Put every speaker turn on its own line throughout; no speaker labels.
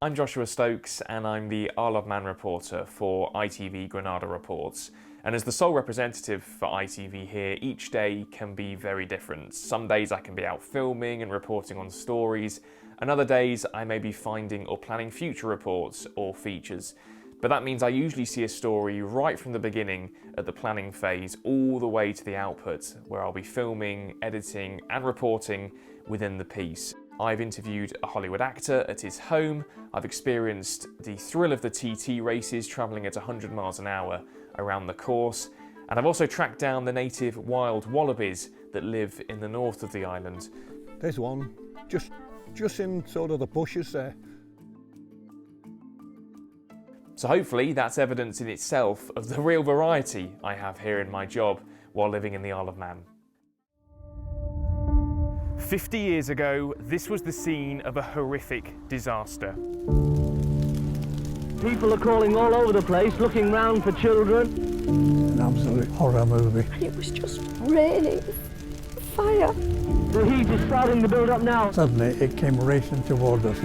I'm Joshua Stokes and I'm the Isle of Man reporter for ITV Granada Reports. And as the sole representative for ITV here, each day can be very different. Some days I can be out filming and reporting on stories, and other days I may be finding or planning future reports or features. But that means I usually see a story right from the beginning at the planning phase all the way to the output, where I'll be filming, editing and reporting within the piece. I've interviewed a Hollywood actor at his home, I've experienced the thrill of the TT races travelling at 100 miles an hour around the course, and I've also tracked down the native wild wallabies that live in the north of the island.
There's one, just in sort of the bushes there.
So hopefully that's evidence in itself of the real variety I have here in my job while living in the Isle of Man. 50 years ago, this was the scene of a horrific disaster.
People are crawling all over the place, looking round for children.
An absolute horror movie.
And it was just raining fire.
The heat is starting to build up now.
Suddenly it came racing towards us.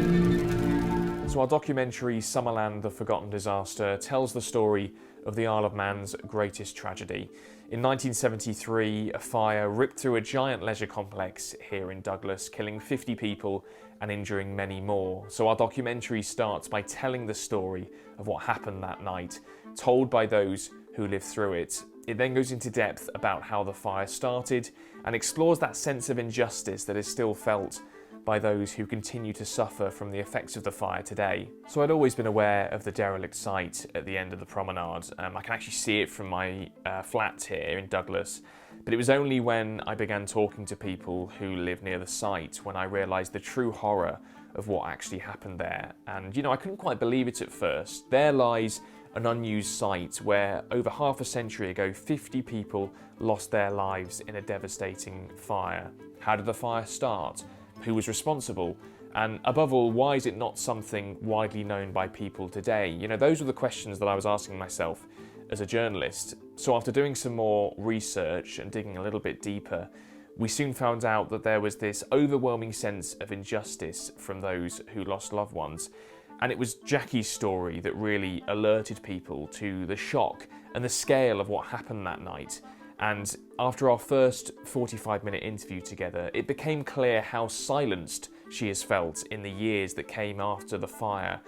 So our documentary, Summerland, The Forgotten Disaster, tells the story of the Isle of Man's greatest tragedy. In 1973, a fire ripped through a giant leisure complex here in Douglas, killing 50 people and injuring many more. So our documentary starts by telling the story of what happened that night, told by those who lived through it. It then goes into depth about how the fire started and explores that sense of injustice that is still felt by those who continue to suffer from the effects of the fire today. So I'd always been aware of the derelict site at the end of the promenade. I can actually see it from my flat here in Douglas, but it was only when I began talking to people who live near the site when I realised the true horror of what actually happened there. And I couldn't quite believe it at first. There lies an unused site where over half a century ago 50 people lost their lives in a devastating fire. How did the fire start? Who was responsible? And above all, why is it not something widely known by people today? Those were the questions that I was asking myself as a journalist. So after doing some more research and digging a little bit deeper, we soon found out that there was this overwhelming sense of injustice from those who lost loved ones. And it was Jackie's story that really alerted people to the shock and the scale of what happened that night. And after our first 45-minute interview together, it became clear how silenced she has felt in the years that came after the fire.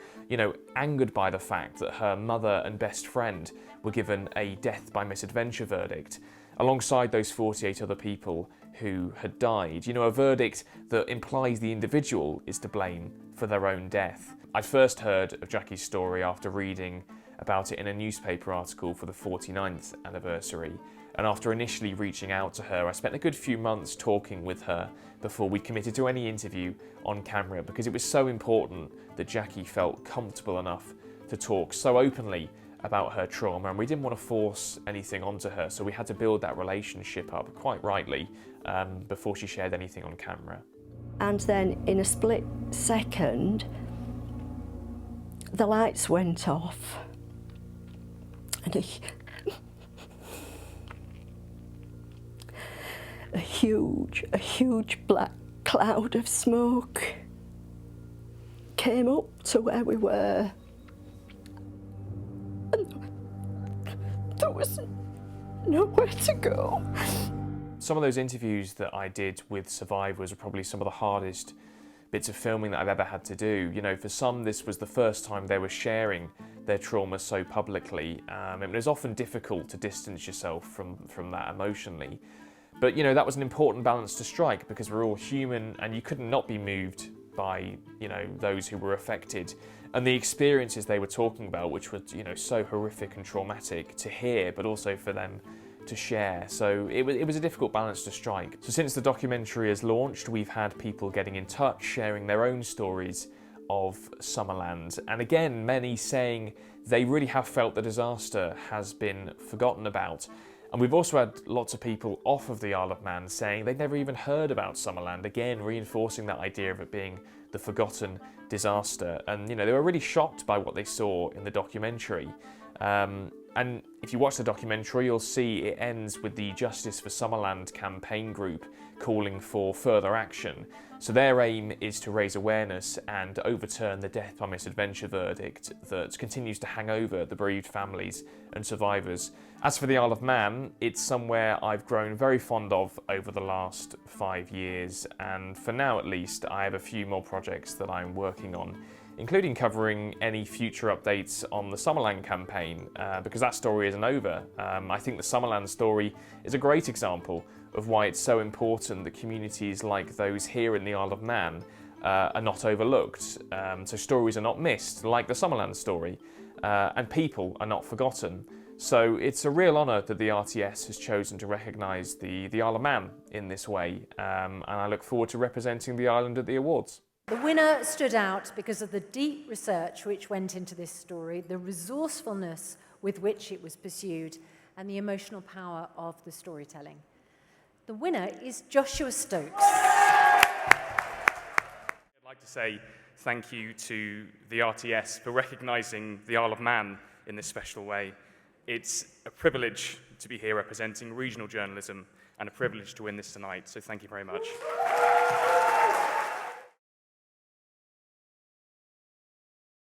Angered by the fact that her mother and best friend were given a death by misadventure verdict, alongside those 48 other people who had died. A verdict that implies the individual is to blame for their own death. I first heard of Jackie's story after reading about it in a newspaper article for the 49th anniversary. And after initially reaching out to her, I spent a good few months talking with her before we committed to any interview on camera, because it was so important that Jackie felt comfortable enough to talk so openly about her trauma, and we didn't want to force anything onto her, so we had to build that relationship up, quite rightly, before she shared anything on camera.
And then in a split second, the lights went off and a huge black cloud of smoke came up to where we were. And there was nowhere to go.
Some of those interviews that I did with survivors were probably some of the hardest bits of filming that I've ever had to do. For some, this was the first time they were sharing their trauma so publicly. It was often difficult to distance yourself from that emotionally. But that was an important balance to strike, because we're all human and you couldn't not be moved by those who were affected and the experiences they were talking about, which were so horrific and traumatic to hear, but also for them to share. So it was a difficult balance to strike. So since the documentary has launched, we've had people getting in touch, sharing their own stories of Summerland, and again, many saying they really have felt the disaster has been forgotten about. And we've also had lots of people off of the Isle of Man saying they'd never even heard about Summerland, again reinforcing that idea of it being the forgotten disaster. And they were really shocked by what they saw in the documentary. And if you watch the documentary, you'll see it ends with the Justice for Summerland campaign group calling for further action. So their aim is to raise awareness and overturn the death by misadventure verdict that continues to hang over the bereaved families and survivors. As for the Isle of Man, it's somewhere I've grown very fond of over the last 5 years, and for now at least, I have a few more projects that I'm working on, including covering any future updates on the Summerland campaign, because that story isn't over. I think the Summerland story is a great example of why it's so important that communities like those here in the Isle of Man are not overlooked, so stories are not missed, like the Summerland story, and people are not forgotten. So it's a real honour that the RTS has chosen to recognise the Isle of Man in this way, and I look forward to representing the island at the awards.
The winner stood out because of the deep research which went into this story, the resourcefulness with which it was pursued, and the emotional power of the storytelling. The winner is Joshua Stokes.
I'd like to say thank you to the RTS for recognising the Isle of Man in this special way. It's a privilege to be here representing regional journalism and a privilege to win this tonight, so thank you very much.